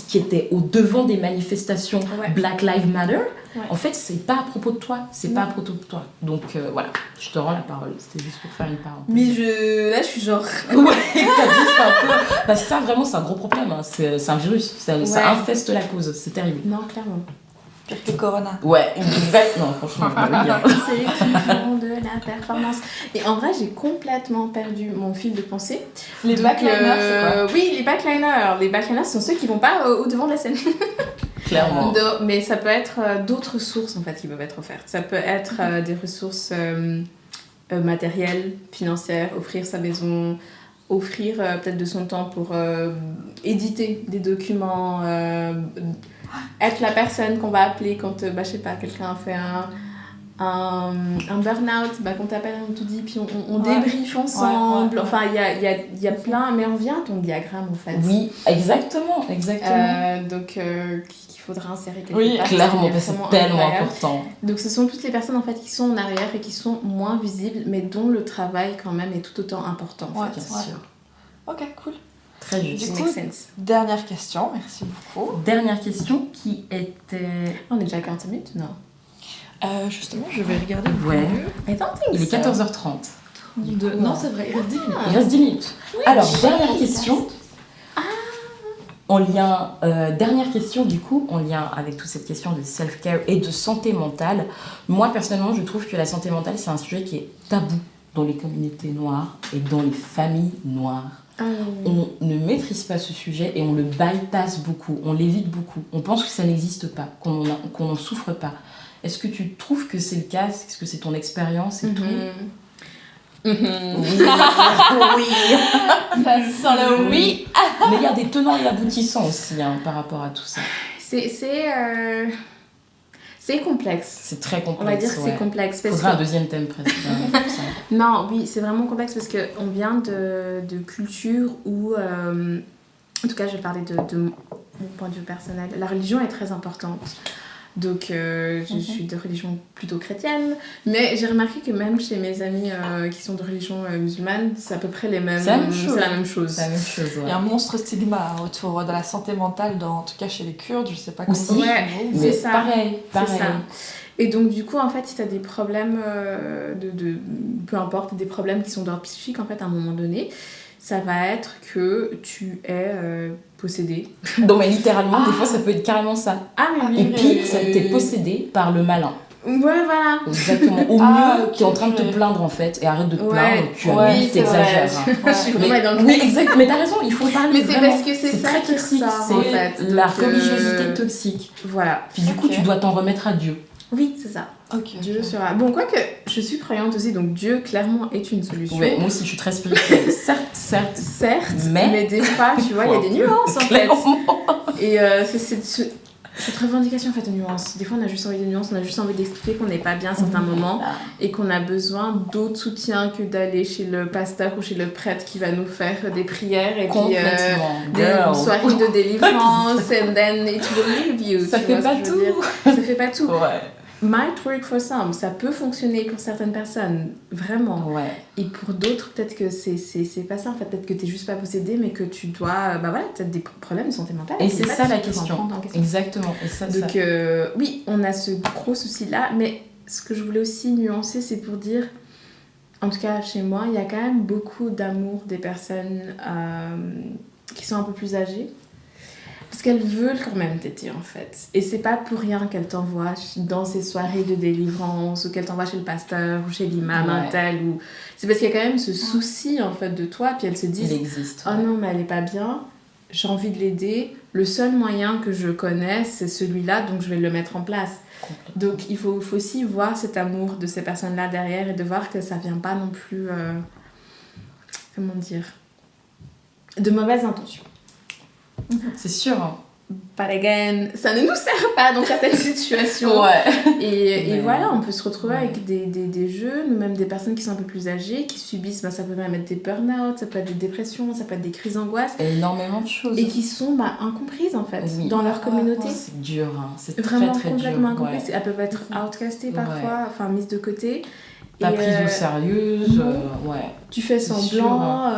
qui étaient au devant des manifestations Black Lives Matter. Ouais. En fait, c'est pas à propos de toi. Pas à propos de toi. Donc voilà, je te rends la parole. C'était juste pour faire une parenthèse. Mais là, je suis genre. Ouais, t'as dit, c'est un peu. Bah, ça, vraiment, c'est un gros problème. Hein. C'est un virus. Ça infeste la cause. C'est terrible. Non, clairement. Pire que Corona. Ouais, exactement. Franchement, c'est qui font de la performance. Et en vrai, j'ai complètement perdu mon fil de pensée. Les backliners, c'est quoi? Oui, les backliners. Les backliners sont ceux qui vont pas au devant de la scène. Clairement. Mais ça peut être d'autres sources en fait qui peuvent être offertes. Ça peut être des ressources matérielles, financières, offrir sa maison, offrir peut-être de son temps pour éditer des documents, être la personne qu'on va appeler quand, je sais pas, quelqu'un a fait un burn-out, qu'on t'appelle, on te dit, puis on débriefe ensemble. Enfin, il y a plein, mais on vient à ton diagramme en fait. Oui, exactement. Donc, qu'il faudra insérer quelque part. Clairement, c'est tellement important. Donc, ce sont toutes les personnes en fait qui sont en arrière et qui sont moins visibles, mais dont le travail quand même est tout autant important. Bien sûr. Ok, cool. Très juste. Du coup, dernière question, merci beaucoup. Dernière question qui était... On est déjà à 40 minutes, non? Justement, je vais regarder. Ouais. Il est 14h30. Non, c'est vrai, il reste 10 minutes. Il reste 10 minutes. Oui, alors, dernière question. Dernière question du coup, en lien avec toute cette question de self-care et de santé mentale. Moi, personnellement, je trouve que la santé mentale, c'est un sujet qui est tabou dans les communautés noires et dans les familles noires. On ne maîtrise pas ce sujet et on le bypass beaucoup, on l'évite beaucoup. On pense que ça n'existe pas, qu'on n'en souffre pas. Est-ce que tu trouves que c'est le cas? Est-ce que c'est ton expérience et tout? Oui. Ça sent le oui. Mais il y a des tenants et aboutissants aussi par rapport à tout ça. C'est complexe. C'est très complexe. On va dire que c'est complexe. Il faudrait un deuxième thème presque. Non, oui, c'est vraiment complexe parce qu'on vient de cultures où, en tout cas, je vais parler de mon point de vue personnel, la religion est très importante. Donc, je suis de religion plutôt chrétienne, mais j'ai remarqué que même chez mes amis qui sont de religion musulmane, c'est à peu près les mêmes. C'est la même chose. Il y a un monstre stigma autour de la santé mentale, en tout cas chez les Kurdes, je sais pas comment aussi. C'est ça. Pareil. Ça. Et donc, du coup, en fait, si tu as des problèmes peu importe, des problèmes qui sont d'ordre psychique, en fait, à un moment donné, ça va être que tu es possédé. Non, mais littéralement, des fois, ça peut être carrément ça. Ah, oui. Et puis, ça t'est possédé par le malin. Ouais, voilà. Exactement. Au mieux, qui est en train de te plaindre, en fait. Et arrête de te plaindre, tu abuses, t'exagères. Je suis vraiment dans le Oui, exact. Mais t'as raison, il faut parler. Mais c'est vraiment. parce que c'est ça très qui toxique. ressort, en fait. La religiosité toxique. Voilà. Puis du coup, tu dois t'en remettre à Dieu. Oui, c'est ça. Dieu sera... Bon, quoique, je suis croyante aussi, donc Dieu, clairement, est une solution. Ouais, moi aussi, je suis très spirituelle. Certes. Mais des fois, tu vois, il y a des nuances, en fait. Et cette revendication, en fait, de nuances. Des fois, on a juste envie de nuances, on a juste envie d'expliquer qu'on n'est pas bien à certains moments et qu'on a besoin d'autres soutiens que d'aller chez le pasteur ou chez le prêtre qui va nous faire des prières et puis des soirées de délivrance and then it will leave you. Ça fait pas tout. Ça fait pas tout. Ouais. might work for some. Ça peut fonctionner pour certaines personnes, vraiment. Ouais. Et pour d'autres, peut-être que c'est pas ça. En fait, peut-être que t'es juste pas possédé, mais que tu dois... Bah voilà, peut-être des problèmes de santé mentale. Et c'est ça la qu'il faut en question. prendre en question. Exactement. Et ça, Donc, oui, on a ce gros souci-là. Mais ce que je voulais aussi nuancer, c'est pour dire... En tout cas, chez moi, il y a quand même beaucoup d'amour des personnes qui sont un peu plus âgées. Parce qu'elles veulent quand même t'aider, en fait. Et c'est pas pour rien qu'elles t'envoient dans ces soirées de délivrance, ou qu'elles t'envoient chez le pasteur, ou chez l'imam, un tel, ou... C'est parce qu'il y a quand même ce souci, en fait, de toi, puis elles se disent... Il existe. Oh non, mais elle est pas bien, j'ai envie de l'aider. Le seul moyen que je connais, c'est celui-là, donc je vais le mettre en place. Donc il faut aussi voir cet amour de ces personnes-là derrière et de voir que ça vient pas non plus... comment dire, de mauvaises intentions. C'est sûr. Hein. But again, ça ne nous sert pas dans certaines situations. Ouais. Et voilà, on peut se retrouver avec des jeunes ou même des personnes qui sont un peu plus âgées, qui subissent, ça peut même être des burn-out, ça peut être des dépressions, ça peut être des crises d'angoisse. Énormément de choses. Et qui sont incomprises en fait, dans leur communauté. C'est dur, hein. C'est vraiment très complètement dur. incomprises. Elles peuvent être outcastées parfois, enfin mises de côté. Pas prise au sérieux, Tu fais semblant.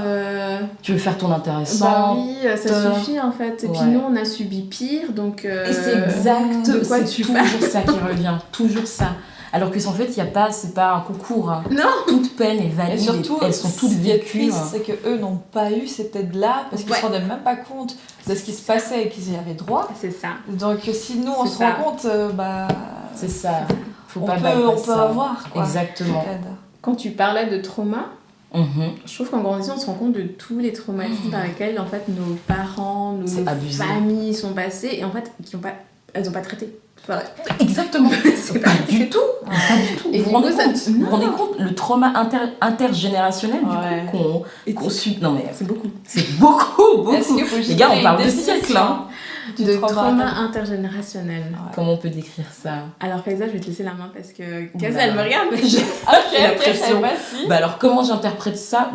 Tu veux faire ton intéressant. Bah oui, ça suffit en fait. Et puis nous, on a subi pire, donc. Et c'est exact. De quoi c'est toujours ça qui revient, toujours ça. Alors que en fait, c'est pas un concours. Hein. Non. Toute peine est valide. Et surtout, elles sont toutes vécues. C'est que eux n'ont pas eu cette aide-là parce qu'ils se rendaient même pas compte de ce qui se passait et qu'ils y avaient droit. C'est ça. Donc si nous on se rend compte, c'est ça. On peut avoir quoi. Exactement. Quand tu parlais de trauma, je trouve qu'en grandissant, on se rend compte de tous les traumatismes par lesquels en fait nos parents, nos familles sont passées et en fait elles n'ont pas traité. Enfin, exactement. C'est pas du tout. Pas du tout. Et vous vous rendez compte le trauma intergénérationnel qu'on subit. Non mais c'est beaucoup. C'est beaucoup. Les gars, on parle de siècles. Hein. De trauma intergénérationnel. Ouais. Comment on peut décrire ça? Alors Kaisa, je vais te laisser la main parce que Kaisa, elle me regarde. J'ai l'impression. Alors comment j'interprète ça?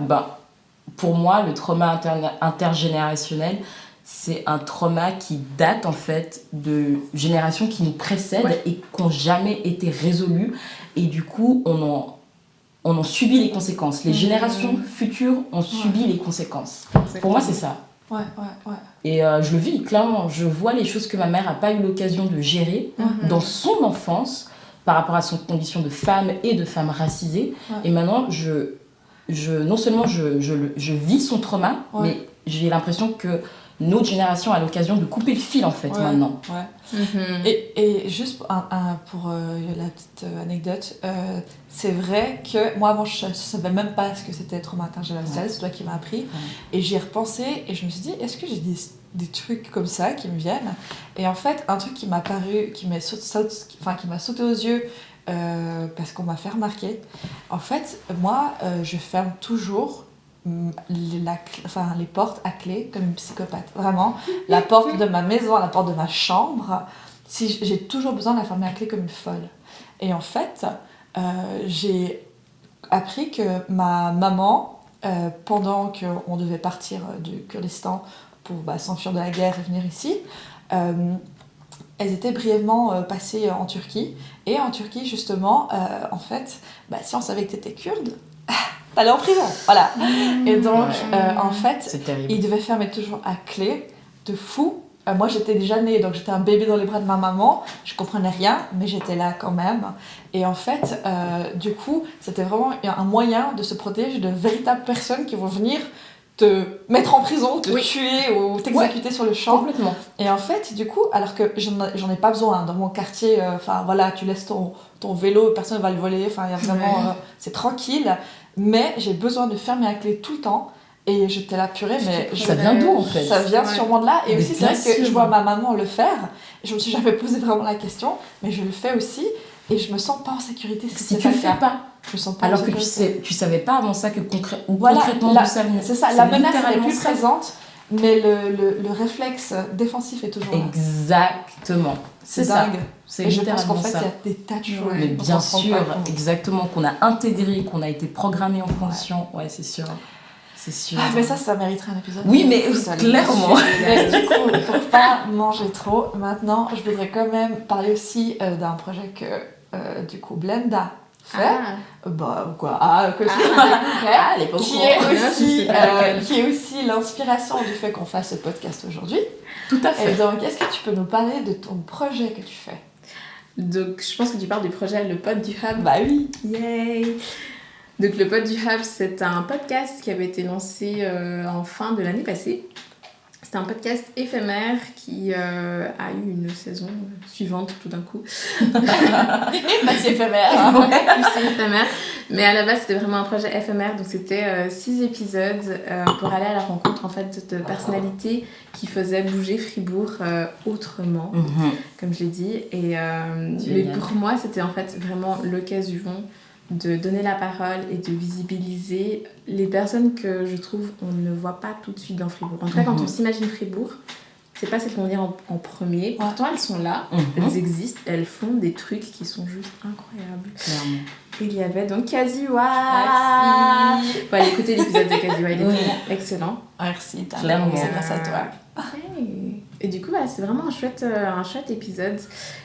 Pour moi, le trauma intergénérationnel, c'est un trauma qui date en fait de générations qui nous précèdent et qui n'ont jamais été résolues. Et du coup, on en subit les conséquences. Les générations futures ont subi les conséquences. Pour moi, c'est ça. Ouais. Et je le vis, clairement. Je vois les choses que ma mère n'a pas eu l'occasion de gérer dans son enfance par rapport à son condition de femme et de femme racisée. Et maintenant, non seulement je vis son trauma, mais j'ai l'impression que notre génération a l'occasion de couper le fil en fait maintenant. Et juste pour la petite anecdote, c'est vrai que moi avant je savais même pas ce que c'était trauma intergénérationnel, c'est toi qui m'as appris, et j'y ai repensé et je me suis dit est-ce que j'ai des trucs comme ça qui me viennent, et en fait un truc qui m'a paru, qui m'a sauté aux yeux parce qu'on m'a fait remarquer, en fait moi je ferme toujours les portes à clé comme une psychopathe, vraiment. La porte de ma maison, la porte de ma chambre, si j'ai toujours besoin de la fermer à clé comme une folle. Et en fait, j'ai appris que ma maman, pendant qu'on devait partir du Kurdistan pour s'enfuir de la guerre et venir ici, elles étaient brièvement passées en Turquie. Et en Turquie, justement, en fait, si on savait que t'étais kurde, t'allais en prison, voilà. Et donc, en fait, ils devaient fermer toujours à clé, de fou. Moi, j'étais déjà née, donc j'étais un bébé dans les bras de ma maman. Je comprenais rien, mais j'étais là quand même. Et en fait, du coup, c'était vraiment un moyen de se protéger de véritables personnes qui vont venir te mettre en prison, te tuer ou t'exécuter sur le champ. Complètement. Et en fait, du coup, alors que j'en ai pas besoin, dans mon quartier, tu laisses ton vélo, personne ne va le voler, il y a vraiment, c'est tranquille. Mais j'ai besoin de fermer la clé tout le temps. Et j'étais là, purée, mais... Ça vient d'où, en fait? Ça vient sûrement de là. Et aussi, c'est vrai que je vois ma maman le faire. Je me suis jamais posé vraiment la question. Mais je le fais aussi. Et je me sens pas en sécurité si tu le fais pas. Je me sens pas alors que tu savais pas avant ça que concrètement d'où ça venait. C'est ça, la menace elle est plus présente. Mais le réflexe défensif est toujours là. Exactement. C'est dingue. Ça. C'est et je pense qu'en fait, il y a des tas de choses. Mais bien sûr, exactement, qu'on a intégré, qu'on a été programmé en fonction. Ouais, c'est sûr. C'est sûr. Mais ça mériterait un épisode. Oui, mais clairement. Mais du coup, pour pas manger trop, maintenant, je voudrais quand même parler aussi d'un projet que du coup Blenda fait, elle est pas qui est aussi l'inspiration du fait qu'on fasse ce podcast aujourd'hui. Tout à fait. Et donc, est-ce que tu peux nous parler de ton projet que tu fais? Donc, je pense que tu parles du projet Le Pod du Hub. Bah oui. Yay! Donc, Le Pod du Hub, c'est un podcast qui avait été lancé en fin de l'année passée. C'est un podcast éphémère qui a eu une saison suivante tout d'un coup. C'est éphémère. C'est éphémère. Mais à la base, c'était vraiment un projet éphémère. Donc, c'était 6 épisodes pour aller à la rencontre en fait, de personnalités qui faisaient bouger Fribourg autrement, comme je l'ai dit. Et mais pour moi, c'était en fait vraiment l'occasion de donner la parole et de visibiliser les personnes que je trouve on ne voit pas tout de suite dans Fribourg. En tout cas, quand on s'imagine Fribourg, c'est pas celles qu'on va dire en premier. Pourtant, elles sont là, elles existent, elles font des trucs qui sont juste incroyables. Clairement. Il y avait donc Kaziwa. Merci. Faut aller écouter l'épisode de Kaziwa, il est vraiment excellent. Merci, Clairement. c'est grâce à toi. Et du coup, voilà, c'est vraiment un chouette épisode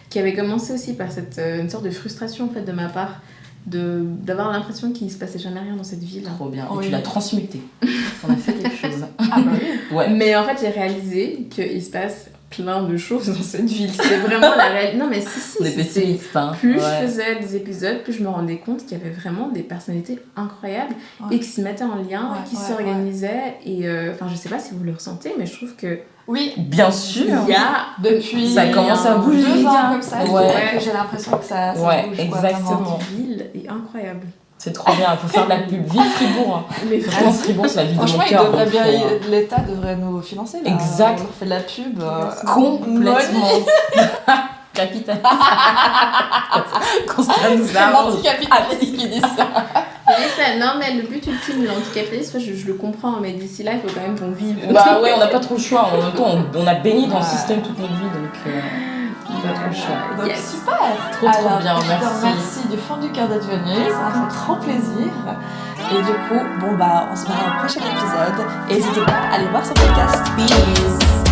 qui avait commencé aussi par une sorte de frustration en fait, de ma part. D'avoir l'impression qu'il se passait jamais rien dans cette ville. Trop bien. Et tu l'as transmuté. On a fait quelque chose. Ah bah oui. Ouais. Mais en fait, j'ai réalisé qu'il se passe plein de choses dans cette ville. C'est vraiment la réalité. Non, mais si. On est pessimiste, hein. Plus je faisais des épisodes, plus je me rendais compte qu'il y avait vraiment des personnalités incroyables et qui se mettaient en lien, qui s'organisaient. Et enfin, je sais pas si vous le ressentez, mais je trouve que. Oui, bien sûr. Il y a depuis ça commence à bouger 2 ans comme ça. Ouais. J'ai l'impression que ça bouge. Exactement. La ville est incroyable. C'est trop bien, il faut faire de la pub. Vive Fribourg. Mais vraiment, Fribourg, c'est la ville de mon franchement, cœur. l'État devrait nous financer. Là. Exact. On fait de la pub. Complètement. Capital. Constat nous C'est a. l'anticapitaliste qui dit ça. Non, mais le but ultime de l'anticapitalisme, je le comprends, mais d'ici là, il faut quand même qu'on vive. Bah ouais, on n'a pas trop le choix. En même temps, on a baigné dans le système toute notre vie, donc on n'a pas trop le choix. Donc super. Trop bien, merci. Merci du fond du cœur d'être venu, ça m'a fait trop plaisir. Et du coup, on se verra au prochain épisode. Et n'hésitez pas à aller voir ce podcast. Peace.